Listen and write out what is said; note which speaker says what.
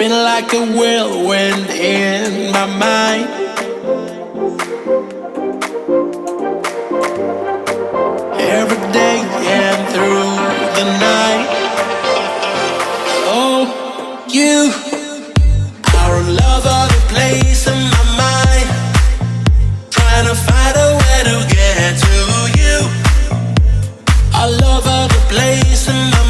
Speaker 1: spin like a whirlwind in my mind. Every day and through the night. Oh, you are all over the place in my mind, trying to find a way to get to you. All over the place in my